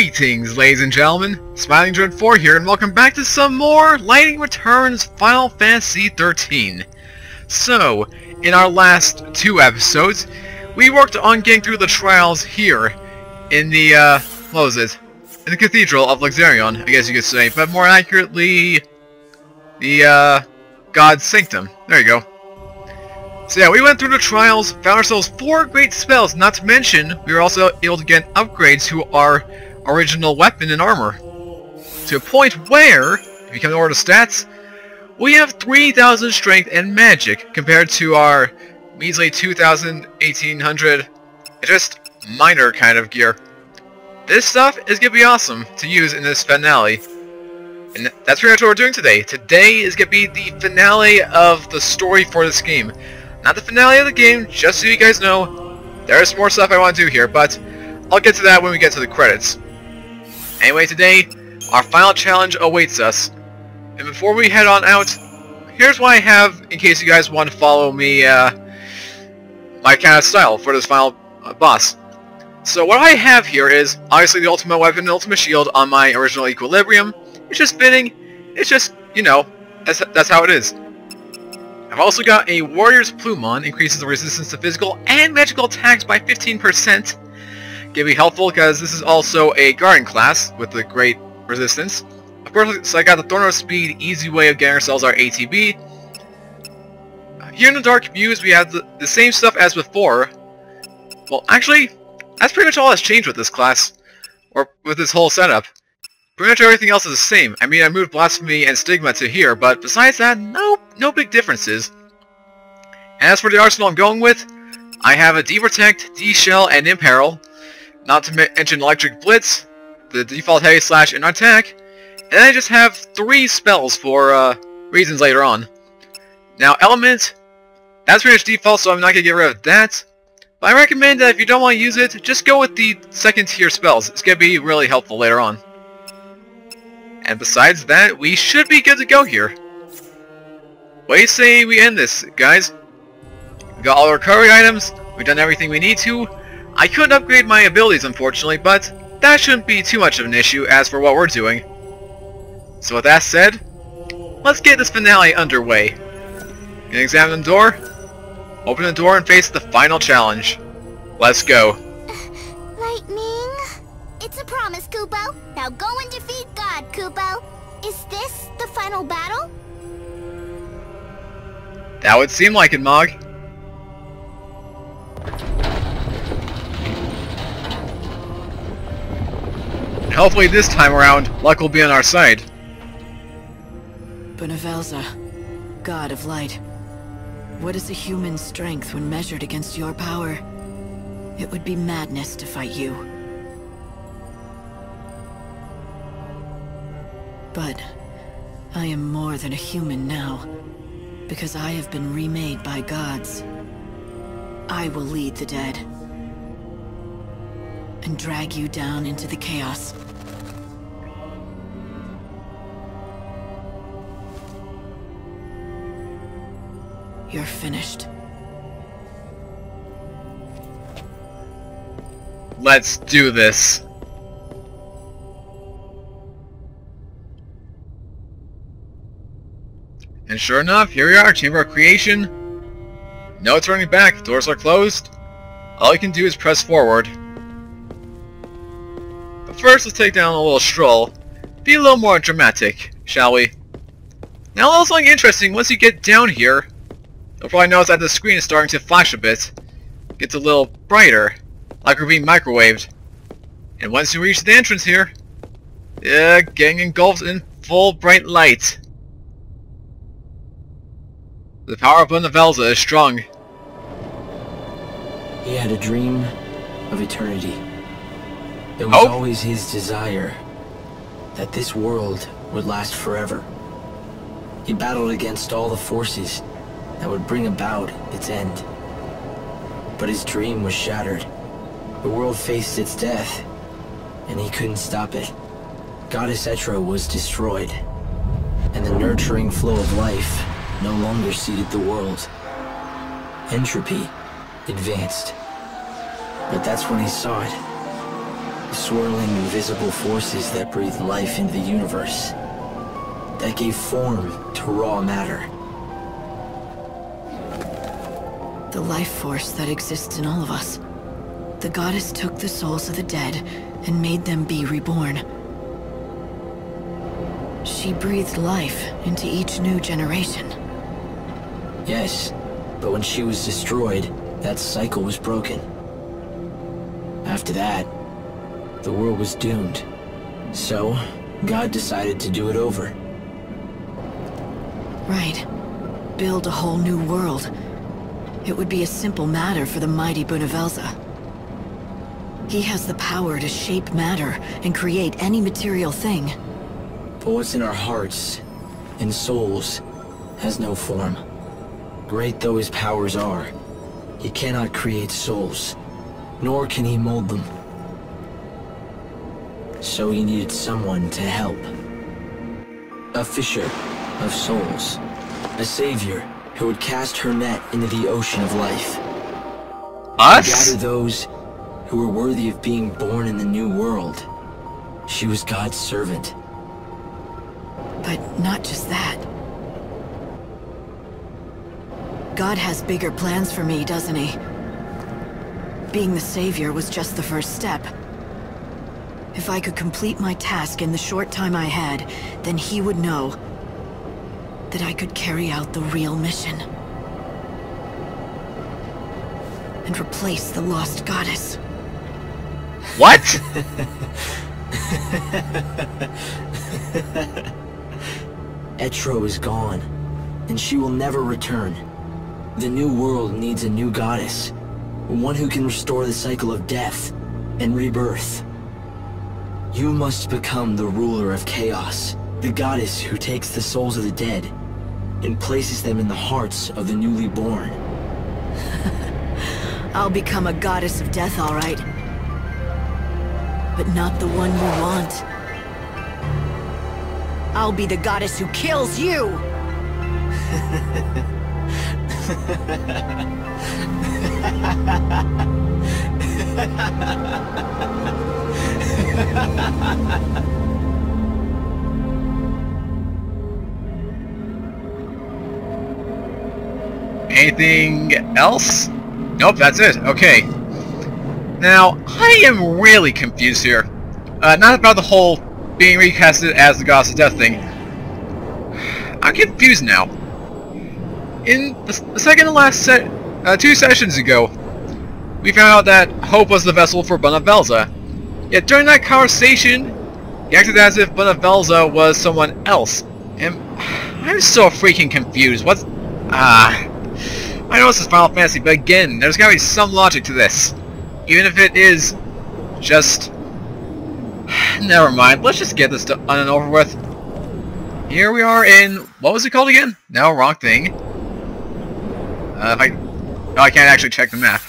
Greetings, ladies and gentlemen, Smiling Dread 4 here, and welcome back to some more Lightning Returns Final Fantasy XIII. So, in our last two episodes, we worked on getting through the trials here in the, what was it? In the Cathedral of Luxarion, I guess you could say, but more accurately, the, God's Sanctum. There you go. So yeah, we went through the trials, found ourselves 4 great spells, not to mention, we were also able to get upgrades to our original weapon and armor. To a point where, if you come to order stats, we have 3,000 strength and magic compared to our measly 2,000, 1,800, just minor kind of gear. This stuff is going to be awesome to use in this finale. And that's pretty much what we're doing today. Today is going to be the finale of the story for this game. Not the finale of the game, just so you guys know, there's more stuff I want to do here, but I'll get to that when we get to the credits. Anyway, today, our final challenge awaits us. And before we head on out, here's what I have, in case you guys want to follow me, my kind of style for this final boss. So what I have here is, obviously the ultimate weapon and ultimate shield on my original equilibrium. It's just fitting, it's just, you know, that's how it is. I've also got a Warrior's Plume on, increases the resistance to physical and magical attacks by 15%. Gonna be helpful because this is also a Guardian class with a great resistance. Of course, so I got the Thorn of Speed, easy way of getting ourselves our ATB. Here in the Dark Views, we have the same stuff as before. Well, actually, that's pretty much all that's changed with this class, or with this whole setup. Pretty much everything else is the same. I mean, I moved Blasphemy and Stigma to here, but besides that, no big differences. And as for the arsenal I'm going with, I have a D-Protect, D-Shell, and Imperil. Not to mention Electric Blitz, the default Heavy Slash, and Attack. And then I just have 3 spells for reasons later on. Now, Element, that's pretty much default, so I'm not going to get rid of that. But I recommend that if you don't want to use it, just go with the second tier spells. It's going to be really helpful later on. And besides that, we should be good to go here. What do you say we end this, guys? We got all our recovery items, we've done everything we need to. I couldn't upgrade my abilities, unfortunately, but that shouldn't be too much of an issue as for what we're doing. So with that said, let's get this finale underway. Gonna examine the door, open the door, and face the final challenge. Let's go. Lightning? It's a promise, Kupo. Now go and defeat God, Kupo. Is this the final battle? That would seem like it, Mog. And hopefully this time around, luck will be on our side. Benevelza, God of Light. What is a human's strength when measured against your power? It would be madness to fight you. But I am more than a human now, because I have been remade by gods. I will lead the dead, and drag you down into the chaos. You're finished. Let's do this. And sure enough, here we are, Chamber of Creation. No turning back, doors are closed. All you can do is press forward. But first, let's take down a little stroll. Be a little more dramatic, shall we? Now, a little something interesting, once you get down here, you'll probably notice that the screen is starting to flash a bit. Gets a little brighter, like we're being microwaved. And once you reach the entrance here, getting engulfed in full bright light. The power of Benevelza is strong. He had a dream of eternity. It was always his desire that this world would last forever. He battled against all the forces that would bring about its end. But his dream was shattered. The world faced its death, and he couldn't stop it. Goddess Etra was destroyed, and the nurturing flow of life no longer seeded the world. Entropy advanced. But that's when he saw it. The swirling invisible forces that breathed life into the universe. That gave form to raw matter. The life force that exists in all of us. The goddess took the souls of the dead and made them be reborn. She breathed life into each new generation. Yes, but when she was destroyed, that cycle was broken. After that, the world was doomed. So, God decided to do it over. Right. Build a whole new world. It would be a simple matter for the mighty Bunavelza. He has the power to shape matter and create any material thing. But what's in our hearts and souls has no form. Great though his powers are, he cannot create souls, nor can he mold them. So he needed someone to help. A fisher of souls. A savior who would cast her net into the ocean of life. Us? Gather those who were worthy of being born in the new world. She was God's servant. But not just that. God has bigger plans for me, doesn't he? Being the savior was just the first step. If I could complete my task in the short time I had, then he would know that I could carry out the real mission. And replace the lost goddess. What? Etro is gone, and she will never return. The new world needs a new goddess. One who can restore the cycle of death and rebirth. You must become the ruler of chaos. The goddess who takes the souls of the dead and places them in the hearts of the newly born. I'll become a goddess of death, all right. But not the one you want. I'll be the goddess who kills you! Anything else? Nope, that's it. Okay. Now, I am really confused here. Not about the whole being recasted as the Goddess of Death thing. I'm confused now. In the second to last two sessions ago, we found out that Hope was the vessel for Bunavelza. Yet during that conversation, he acted as if Bunavelza was someone else. And I'm so freaking confused. What's... I know this is Final Fantasy, but again, there's gotta be some logic to this. Even if it is just... Never mind, let's just get this done and over with. Here we are in... What was it called again? No, wrong thing. I can't actually check the map.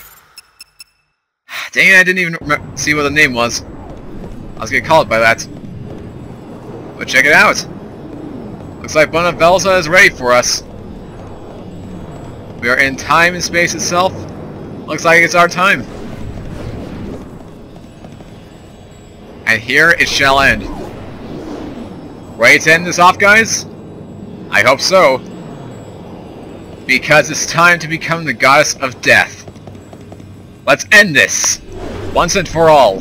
Dang it, I didn't even see what the name was. I was gonna call it by that. But check it out. Looks like Bunavelza is ready for us. We are in time and space itself. Looks like it's our time. And here it shall end. Ready to end this off, guys? I hope so. Because it's time to become the Goddess of Death. Let's end this, once and for all.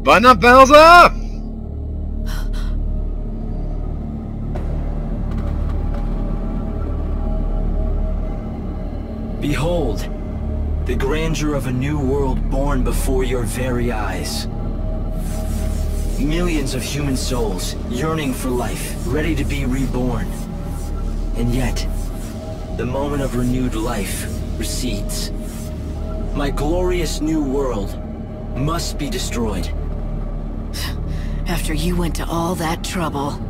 Bunavelza! Behold, the grandeur of a new world born before your very eyes. Millions of human souls yearning for life, ready to be reborn. And yet, the moment of renewed life recedes. My glorious new world must be destroyed. After you went to all that trouble.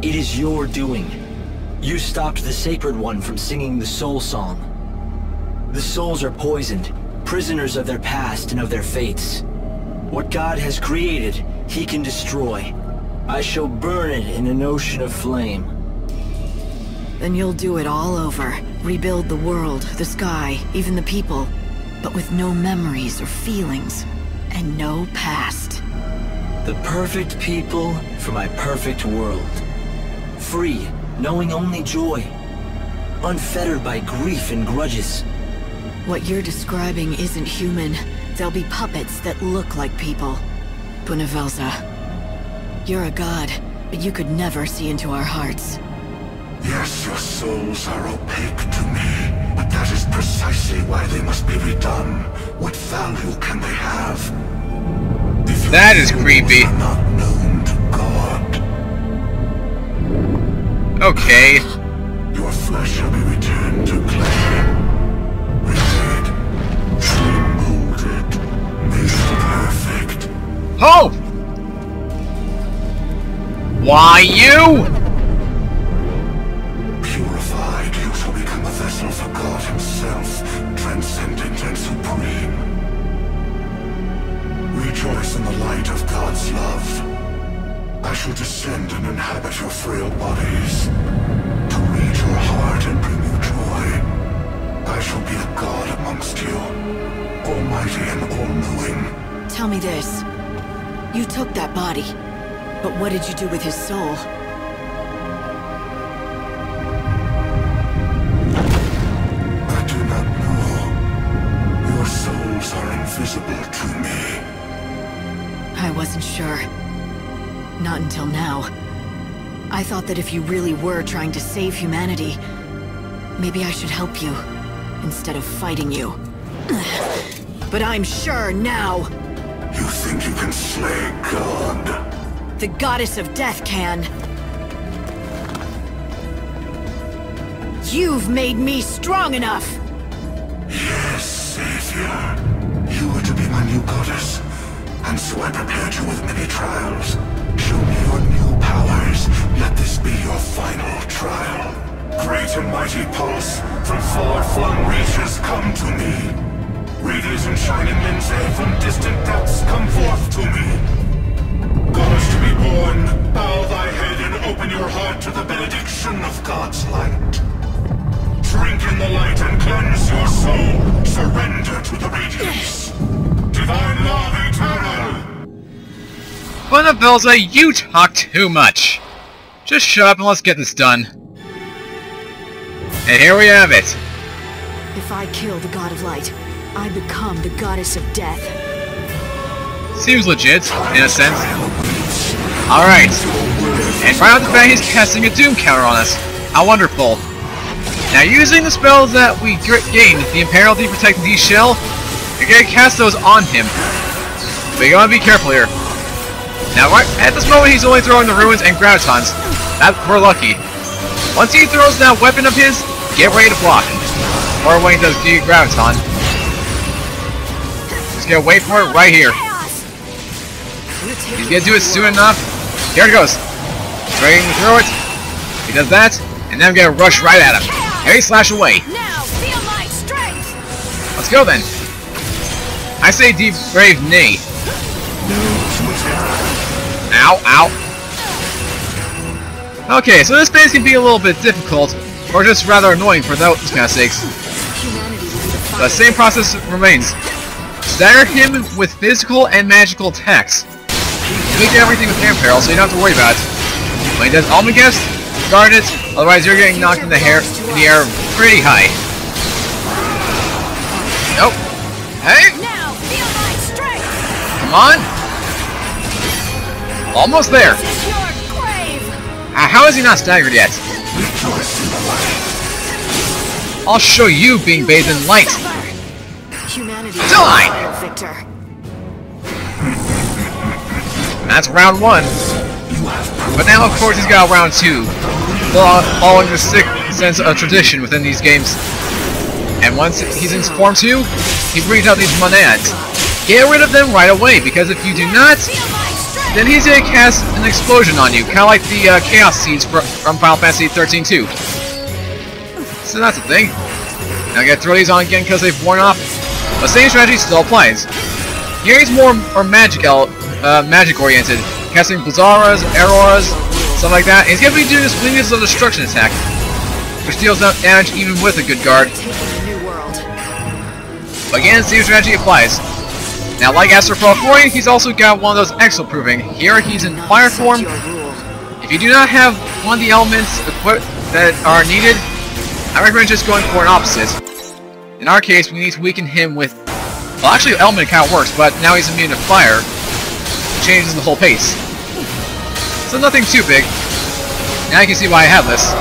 It is your doing. You stopped the Sacred One from singing the Soul Song. The souls are poisoned, prisoners of their past and of their fates. What God has created, He can destroy. I shall burn it in an ocean of flame. Then you'll do it all over. Rebuild the world, the sky, even the people. But with no memories or feelings. And no past. The perfect people for my perfect world. Free, knowing only joy. Unfettered by grief and grudges. What you're describing isn't human. They'll be puppets that look like people. Bunavelza, you're a god, but you could never see into our hearts. Yes, your souls are opaque to me, but that is precisely why they must be redone. What value can they have? If that is creepy. Are not known to God. Okay. Your flesh shall be returned to clay. Remade, remolded, made perfect. Oh! Why you? Purified, you shall become a vessel for God himself, transcendent and supreme. Rejoice in the light of God's love. I shall descend and inhabit your frail bodies, to read your heart and bring you joy. I shall be a god amongst you, almighty and all-knowing. Tell me this. You took that body, but what did you do with his soul? I do not know. Your souls are invisible to me. I wasn't sure. Not until now. I thought that if you really were trying to save humanity, maybe I should help you, instead of fighting you. But I'm sure now! You think you can slay God? The goddess of death can. You've made me strong enough! Yes, Savior. You were to be my new goddess, and so I prepared you with many trials. Show me your new powers. Let this be your final trial. Great and mighty pulse, from far-flung reaches come to me. Radiant and shining limbs from distant depths come forth to me. Goddess to be born, bow thy head and open your heart to the benediction of God's light. Drink in the light and cleanse your soul. Surrender to the radiance. Divine love eternal! Bunavelza, you talk too much. Just shut up and let's get this done. And here we have it. If I kill the god of light, I become the goddess of death. Seems legit, in a sense. Alright. And right off the bat, he's casting a doom counter on us. How wonderful. Now, using the spells that we gained, the Imperial Protect D Shell, you're gonna cast those on him. But you gotta be careful here. Now, right at this moment, he's only throwing the ruins and gravitons. We're lucky. Once he throws that weapon of his, get ready to block. Or when he does the graviton. Just gonna wait for it right here. He's gonna do it soon enough. Here it goes. Straight through it. He does that, and then I'm gonna rush right at him. Heavy slash away. Now feel my strength. Let's go then. I say deep brave nay. Ow, ow. Okay, so this phase can be a little bit difficult, or just rather annoying for those kind of sakes. The same process remains. Stagger him with physical and magical attacks. Make everything with hand peril, so you don't have to worry about it. When he does Almagest, guard it, otherwise you're getting knocked in the air pretty high. Nope. Hey! Now feel my strength. Come on! Almost there. This is your grave. How is he not staggered yet? I'll show you being bathed in light. Humanity Die! Victor. That's round 1. But now, of course, he's got round 2. Following the sick sense of tradition within these games. And once he's in Form 2, he brings out these monads. Get rid of them right away, because if you do not, then he's going to cast an explosion on you, kind of like the Chaos Seeds from Final Fantasy XIII-2. So that's the thing. Now I gotta throw these on again because they've worn off. The same strategy still applies. Here he's more magic oriented, casting Blizzaras, Auroras, stuff like that. And he's gonna be doing this Wings of Destruction attack, which deals damage even with a good guard. But again, same strategy applies. Now, like Astro Pro 4, he's also got one of those Exo proving. Here, he's in fire form. If you do not have one of the elements equipped that are needed, I recommend just going for an opposite. In our case, we need to weaken him with... Well, actually, element kind of works, but now he's immune to fire. It changes the whole pace. So nothing too big. Now you can see why I have this.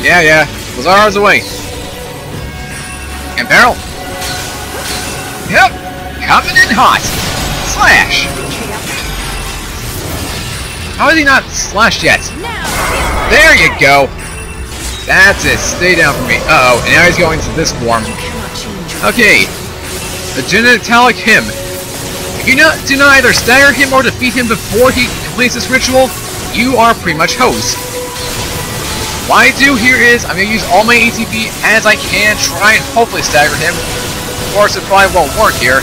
Yeah. Blizzaras away. And barrel. Yep. Coming in hot. Slash. How is he not slashed yet? There you go. That's it. Stay down for me. Uh-oh. And now he's going to this form. Okay. The genitalic him. If you do not either stagger him or defeat him before he completes this ritual, you are pretty much hosed. What I do here is, I'm going to use all my ATB as I can, try and hopefully stagger him. Of course, it probably won't work here.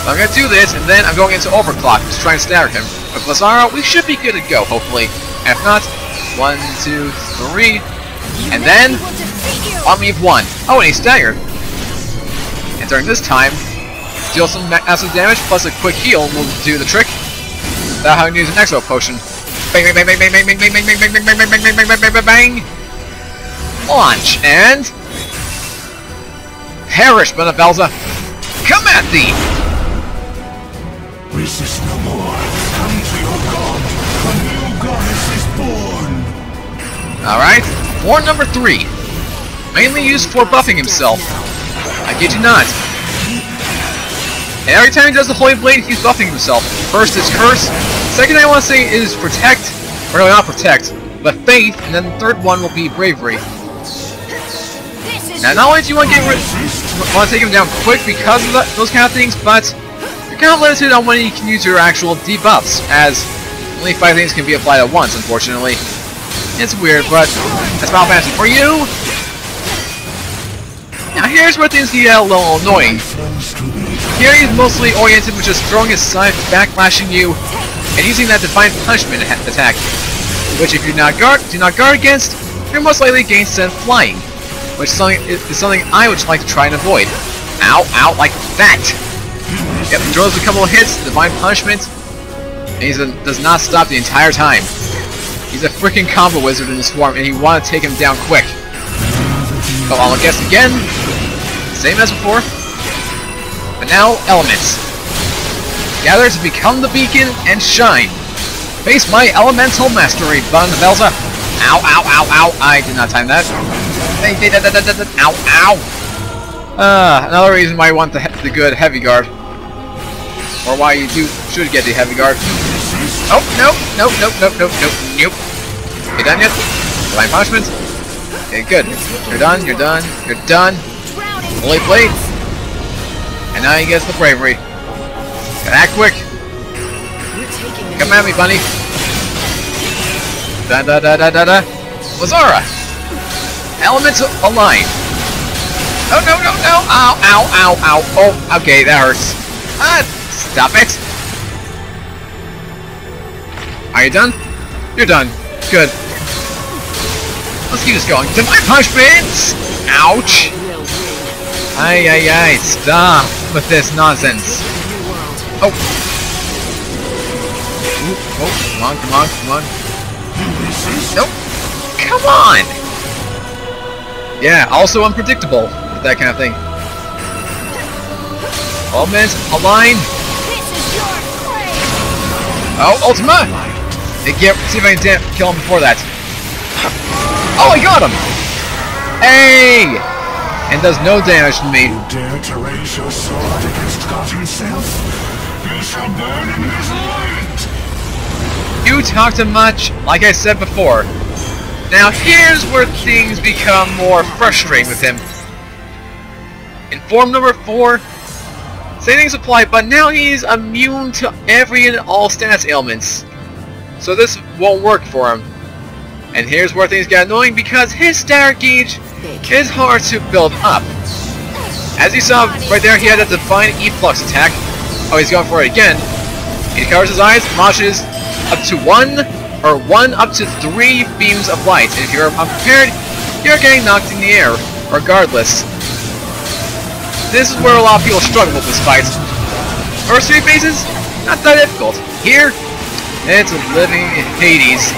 But I'm going to do this, and then I'm going into Overclock to try and stagger him. With Blizzara, we should be good to go, hopefully. And if not, 1, 2, 3, and then, on me of 1. Oh, and he's staggered. And during this time, deal some massive damage, plus a quick heal will do the trick. Without having to use an Exo Potion. Bang, bang, bang, bang, bang, bang, bang, bang, bang, bang, bang, bang, bang, bang, bang, bang, bang, bang, bang. Launch, and... perish, Benevelza. Come at thee! Resist no more. Come to your god. A new goddess is born. Alright, form number 3. Mainly used for buffing himself. I kid you not. And every time he does the Holy Blade, he's buffing himself. First is Curse. Second, I want to say, is Protect. Or no, not Protect, but Faith. And then the third one will be Bravery. Now, not only do you want to take him down quick because of those kind of things, but you're kind of limited on when you can use your actual debuffs, as only 5 things can be applied at once, unfortunately. It's weird, but that's Final Fantasy for you! Now here's where things get a little annoying. Here he's mostly oriented with just throwing his scythe, backlashing you, and using that Divine Punishment attack, which if you do not guard against, you're most likely against send flying, which is something I would like to try and avoid. Ow, like that! Yep, throws a couple of hits, Divine Punishment, and he does not stop the entire time. He's a freaking combo wizard in this form, and you want to take him down quick. Oh, I'll guess again. Same as before. But now, elements. Gather to become the beacon and shine. Face my elemental mastery, Benevelza. Ow. I did not time that. Ow. Another reason why you want the good heavy guard. Or why you should get the heavy guard. Oh, nope. You done yet? Divine Punishment? Okay, good. You're done. Holy Blade. And now he gets the Bravery. Gotta act quick. Come at me, bunny. Da. Blizzara. Elements align. Oh, no. Ow. Oh, okay, that hurts. Stop it. Are you done? You're done. Good. Let's keep this going. Divine Punishment! Ouch! Ay. Stop with this nonsense. Oh. Come on. Nope. Come on! Yeah, also unpredictable with that kind of thing. Elements, align. Oh, Ultima! See if I can kill him before that. Oh, I got him! Hey! And does no damage to me. You dare to raise your sword against God himself? You shall burn in his light! You talk too much, like I said before. Now here's where things become more frustrating with him. In form number 4, same things apply, but now he's immune to every and all stats ailments. So this won't work for him. And here's where things get annoying because his stat gauge is hard to build up. As you saw right there, he had a Divine Efflux attack, Oh, he's going for it again. He covers his eyes, launches up to one up to 3 beams of light. And if you're unprepared, you're getting knocked in the air, regardless. This is where a lot of people struggle with this fight. First 3 phases, not that difficult. Here, it's a living Hades.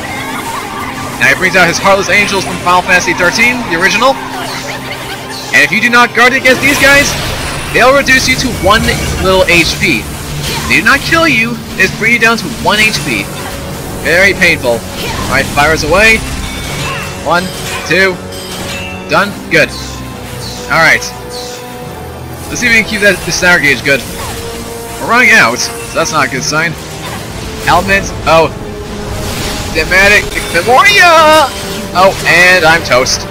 Now he brings out his Heartless Angels from Final Fantasy XIII, the original. And if you do not guard against these guys, they'll reduce you to 1 little HP. They do not kill you, they just bring you down to 1 HP. Very painful. Alright, fires away. 1, 2. Done? Good. Alright. Let's see if we can keep this sour gauge good. We're running out, so that's not a good sign. Element. Oh. Thematic. Memoria! Oh, and I'm toast.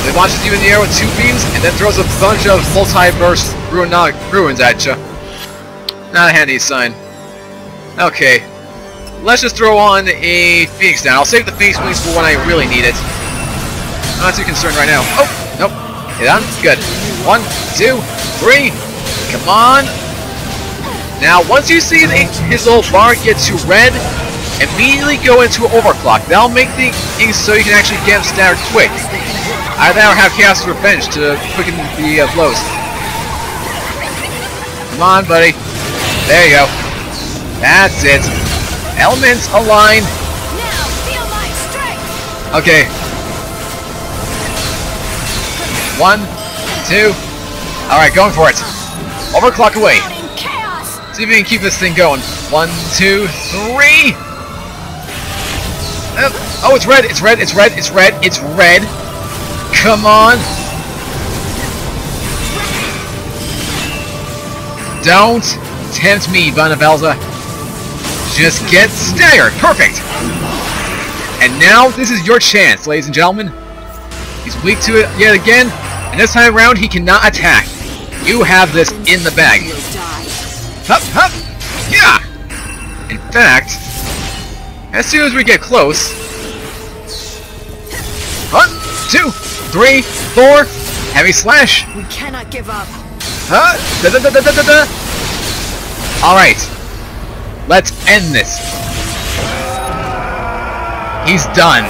It launches you in the air with 2 beams, and then throws a bunch of multiverse ruins at you. Not a handy sign. Okay. Let's just throw on a Phoenix down. I'll save the Phoenix Wings for when I really need it. I'm not too concerned right now. Oh! Nope. Hit on. Good. 1, 2, 3. Come on. Now, once you see his little bar get to red, immediately go into overclock. That'll make things so you can actually get him staggered quick. Either that or have Chaos Revenge to quicken the blows. Come on, buddy. There you go. That's it. Elements align. Now feel my strength. Okay. 1, 2. Alright, going for it. Overclock away. See if we can keep this thing going. 1, 2, 3. Oh, it's red. It's red. It's red. It's red. It's red. Come on. Don't tempt me, Vanavelza. Just get staggered. Perfect. And now this is your chance, ladies and gentlemen. He's weak to it yet again, and this time around he cannot attack. You have this in the bag. Hup, hup. Yeah. In fact, as soon as we get close, 1, 2, 3, 4, heavy slash. We cannot give up. Alright. Let's end this. He's done.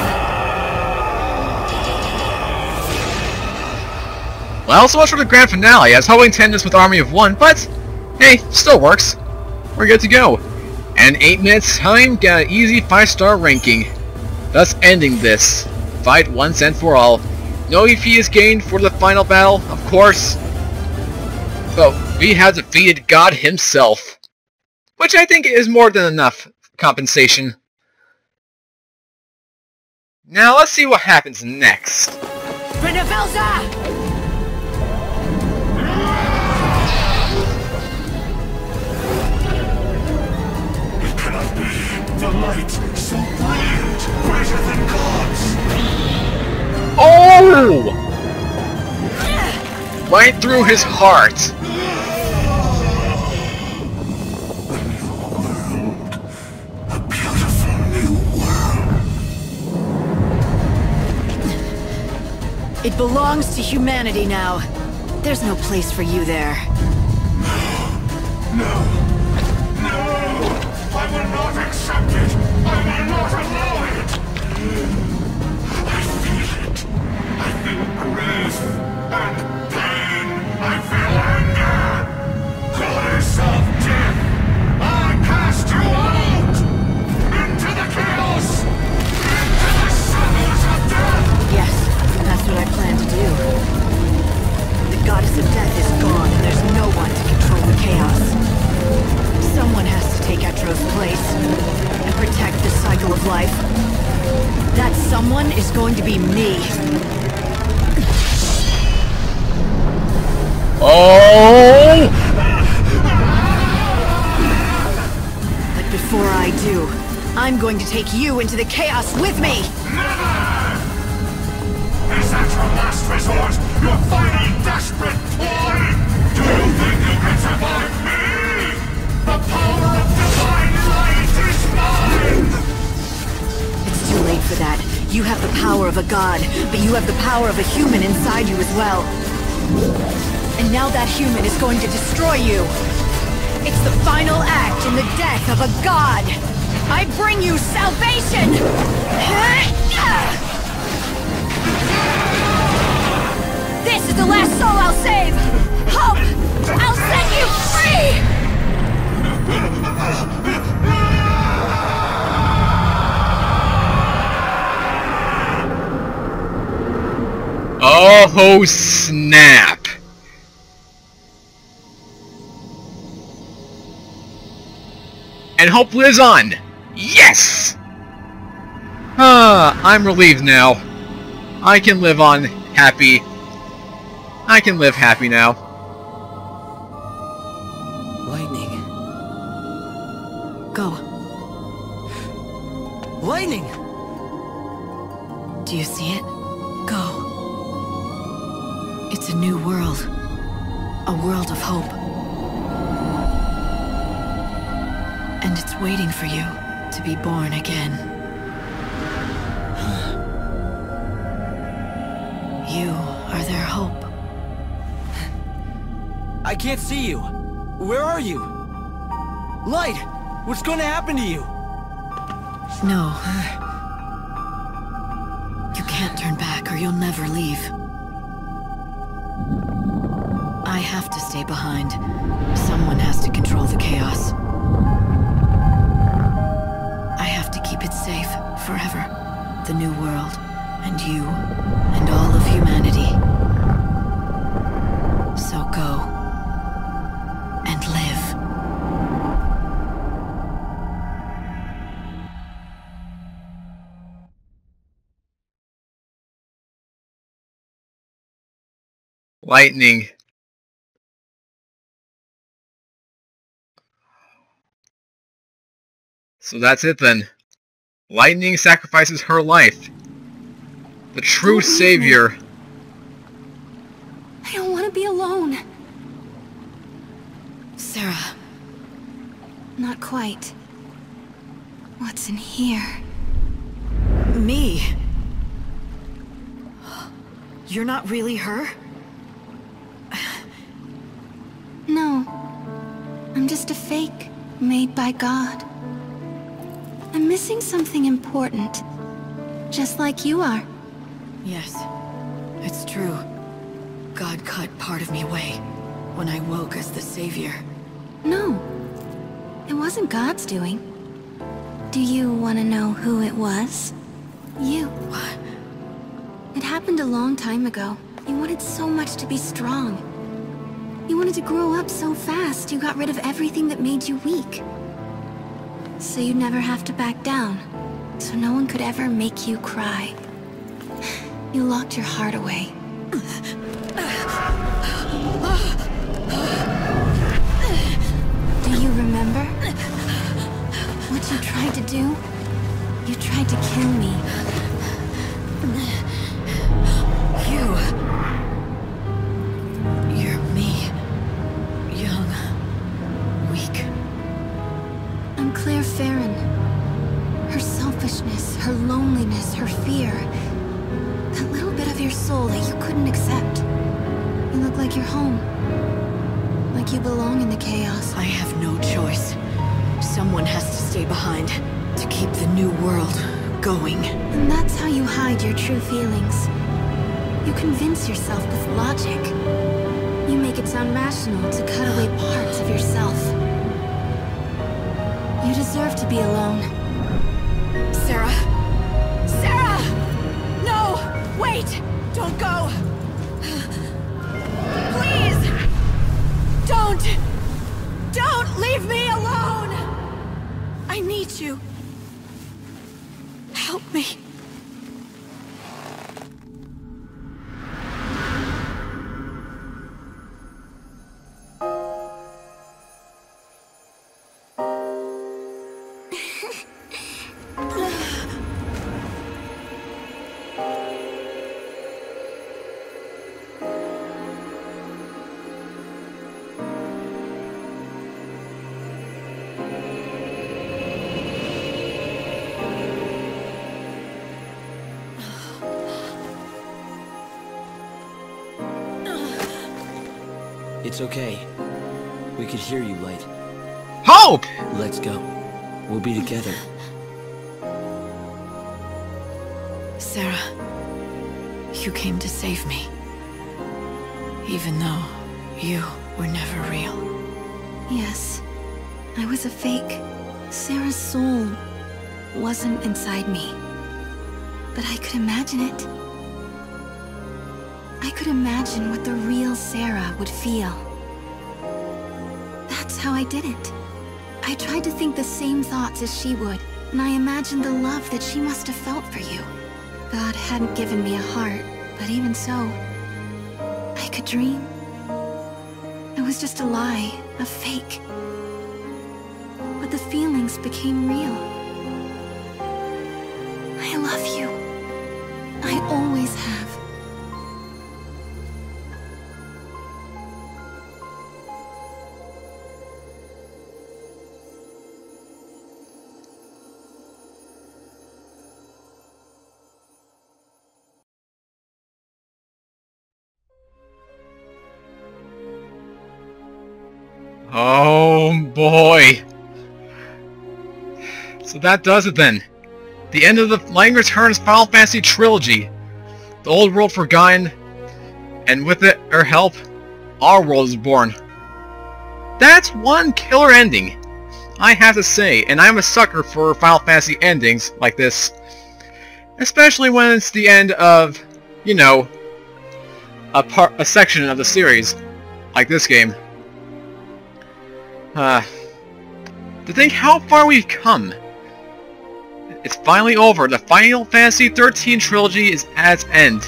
Well, so much for the grand finale. I was hoping to end this with Army of One, but hey, still works. We're good to go. And 8 minutes time, got an easy 5-star ranking. Thus ending this fight once and for all. No EP is gained for the final battle, of course. But we have defeated God himself. Which I think is more than enough compensation. Now let's see what happens next. Renavelza! It cannot be. The light, so brilliant, greater than gods. Oh! Right through his heart. A beautiful new world. It belongs to humanity now. There's no place for you there. No. I will not accept it. I will not allow it. I feel it. I feel grief and pain. I feel anger. Goddess of death, I cast you out into the chaos, into the shadows of death. Yes, that's what I plan to do. The goddess of death is gone, and there's no one to control the chaos. Someone has to take Etro's place and protect the cycle of life. That someone is going to be me. Oh! But before I do, I'm going to take you into the chaos with me! Never! Is that your last resort? Your final desperate ploy? Do you think you can survive me? The power of divine light is mine! It's too late for that. You have the power of a god, but you have the power of a human inside you as well. And now that human is going to destroy you! It's the final act in the death of a god. I bring you salvation! This is the last soul I'll save! Hope! I'll set you free! Oh, snap! And Hope lives on! Yes! I'm relieved now. I can live on happy. I can live happy now. Lightning. Go. Lightning! Do you see it? Go. It's a new world. A world of hope. And it's waiting for you to be born again. You are their hope. I can't see you. Where are you? Light! What's going to happen to you? No. You can't turn back or you'll never leave. I have to stay behind. Someone has to control the chaos. I have to keep it safe forever. The new world, and you, and all of humanity. So go. And live. Lightning. So that's it then. Lightning sacrifices her life. The true savior. I don't want to be alone. Sarah. Not quite. What's in here? Me? You're not really her? No. I'm just a fake, made by God. I'm missing something important. Just like you are. Yes, it's true. God cut part of me away when I woke as the savior. No. It wasn't God's doing. Do you want to know who it was? You. What? It happened a long time ago. You wanted so much to be strong. You wanted to grow up so fast, you got rid of everything that made you weak. So you'd never have to back down. So no one could ever make you cry. You locked your heart away. Do you remember? What you tried to do? You tried to kill me. You're me. Young. Weak. I'm Claire Farron. Her selfishness, her loneliness, her fear. That little bit of your soul that you couldn't accept. You look like you're home. Like you belong in the chaos. I have no choice. Someone has to stay behind to keep the new world going. And that's how you hide your true feelings. You convince yourself with logic. You make it sound rational to cut away parts of yourself. You deserve to be alone. Sarah? Sarah! No! Wait! Don't go! Please! Don't leave me alone! I need you. Help me. It's okay. We could hear you, Light. hope! Let's go. We'll be together. Sarah, you came to save me. Even though you were never real. Yes, I was a fake. Sarah's soul wasn't inside me. But I could imagine it. I could imagine what the real Sarah would feel. That's how I did it. I tried to think the same thoughts as she would, and I imagined the love that she must have felt for you. God hadn't given me a heart, but even so, I could dream. It was just a lie, a fake. But the feelings became real. I love you. I always have. Oh boy. So that does it then. The end of the Lightning Returns Final Fantasy Trilogy. The old world forgotten, and with it, her help, our world is born. That's one killer ending, I have to say, and I'm a sucker for Final Fantasy endings like this. Especially when it's the end of, you know, a section of the series, like this game. To think how far we've come. It's finally over. The Final Fantasy XIII Trilogy is at its end.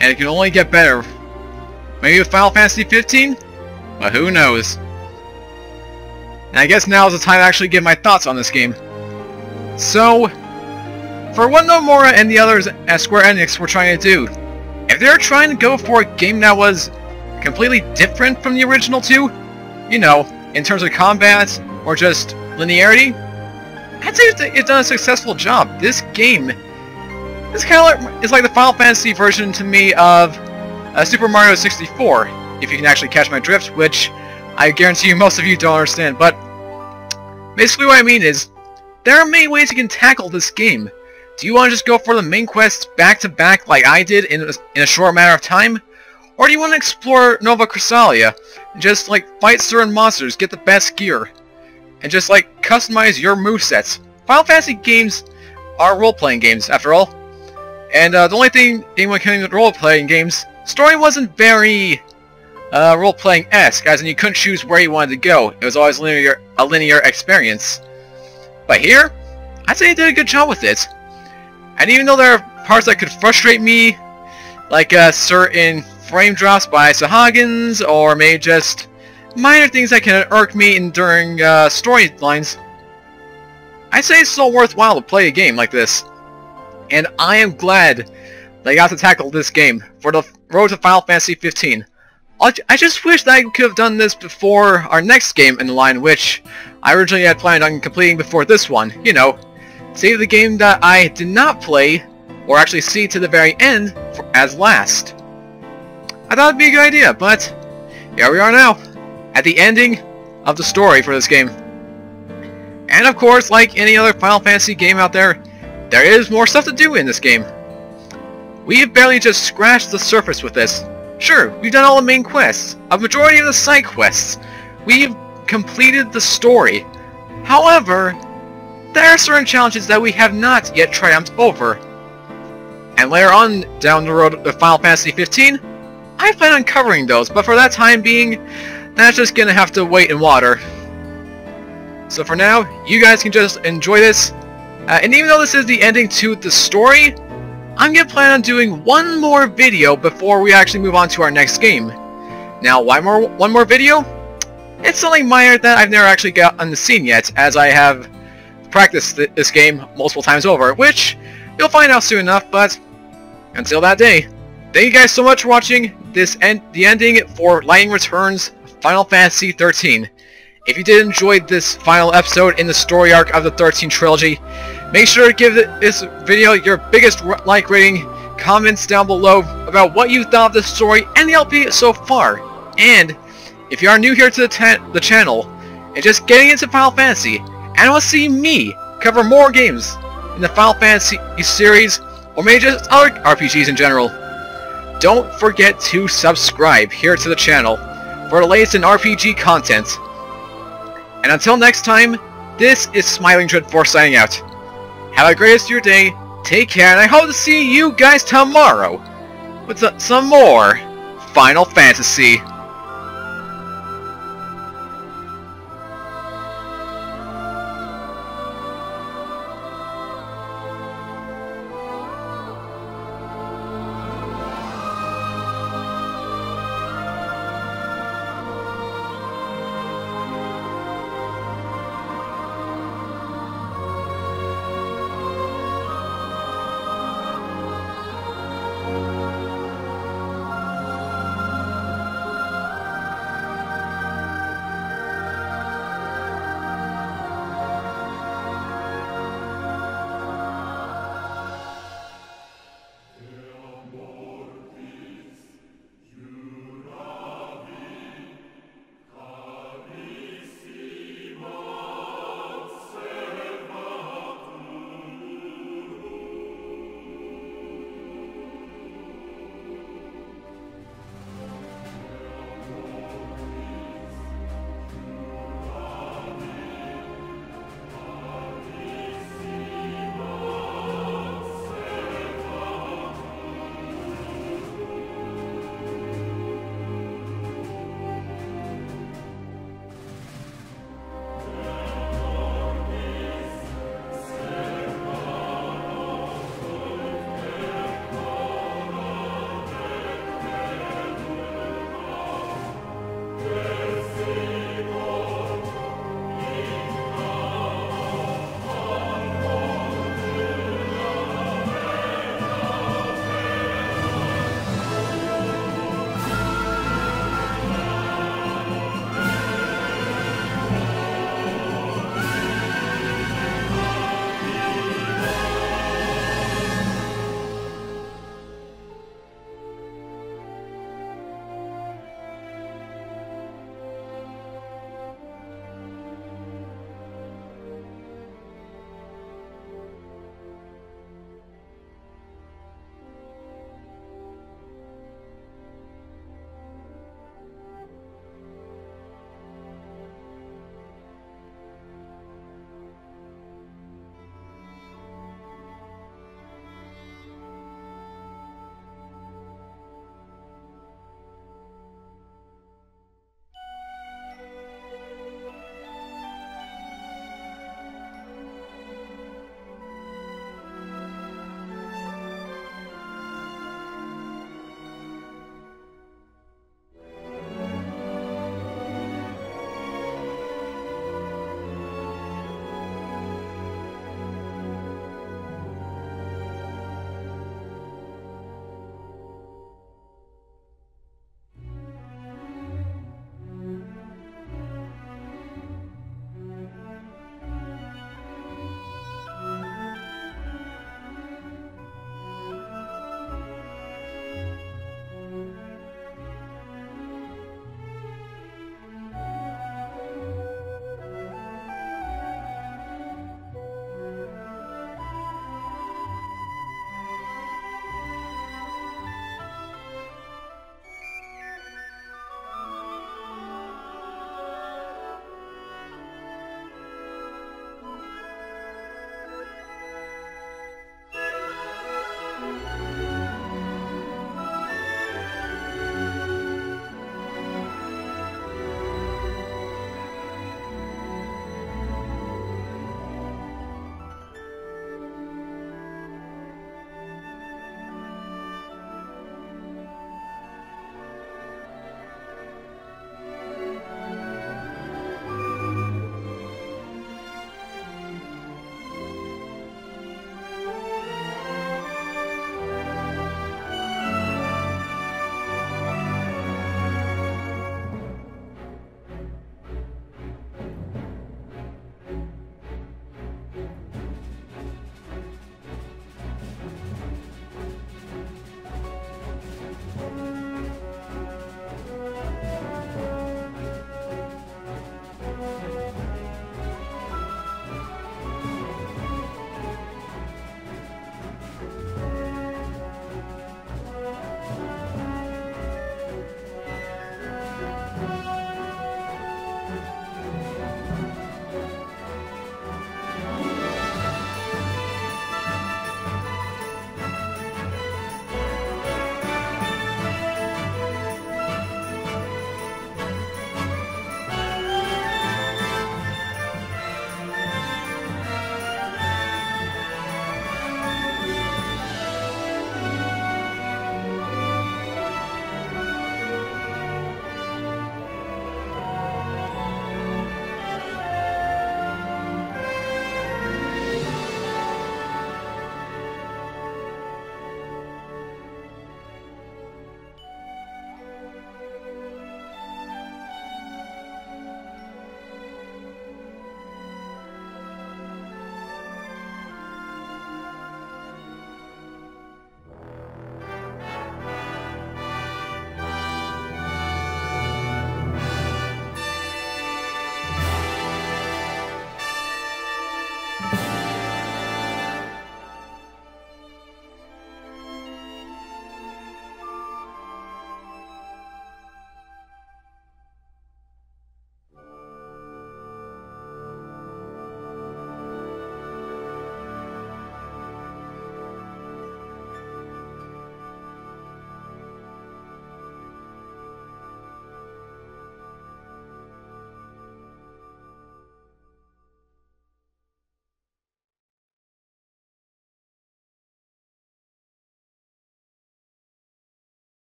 And it can only get better. Maybe with Final Fantasy XV? But who knows. And I guess now is the time to actually give my thoughts on this game. So, for what Nomura and the others at Square Enix were trying to do, if they're trying to go for a game that was completely different from the original two, you know, in terms of combat or just linearity, I'd say it's done a successful job. This game is kind of like, it's like the Final Fantasy version to me of Super Mario 64, if you can actually catch my drift, which I guarantee you most of you don't understand. But basically what I mean is, there are many ways you can tackle this game. Do you want to just go for the main quests back to back like I did in a short matter of time? Or do you want to explore Nova Crystallis and just like fight certain monsters, get the best gear, and just like customize your movesets? Final Fantasy games are role-playing games, after all. And the only thing anyone can with role-playing games, story wasn't very role-playing-esque, as in you couldn't choose where you wanted to go. It was always a linear experience. But here, I'd say they did a good job with it. And even though there are parts that could frustrate me, like certain frame drops by Sahagins, or maybe just minor things that can irk me during storylines, I'd say it's still worthwhile to play a game like this. And I am glad they got to tackle this game for the road to Final Fantasy XV. I just wish that I could have done this before our next game in the line, which I originally had planned on completing before this one. You know, save the game that I did not play, or actually see to the very end, as last. I thought it'd be a good idea, but here we are now, at the ending of the story for this game. And of course, like any other Final Fantasy game out there, there is more stuff to do in this game. We have barely just scratched the surface with this. Sure, we've done all the main quests, a majority of the side quests. We've completed the story. However, there are certain challenges that we have not yet triumphed over. And later on down the road to Final Fantasy XV, I plan on covering those, but for that time being, that's just gonna have to wait and water. So for now, you guys can just enjoy this. And even though this is the ending to the story, I'm gonna plan on doing one more video before we actually move on to our next game. Now, why one more video? It's something minor that I've never actually gotten to see yet, as I have practiced this game multiple times over, which you'll find out soon enough. But until that day, thank you guys so much for watching the ending for Lightning Returns Final Fantasy XIII. If you did enjoy this final episode in the story arc of the XIII Trilogy, make sure to give this video your biggest like rating, comments down below about what you thought of the story and the LP so far. And if you are new here to the channel and just getting into Final Fantasy and want to see me cover more games in the Final Fantasy series or maybe just other RPGs in general, don't forget to subscribe here to the channel for the latest in RPG content. And until next time, this is Smiling Dread4 signing out. Have a great rest of your day, take care, and I hope to see you guys tomorrow with some more Final Fantasy.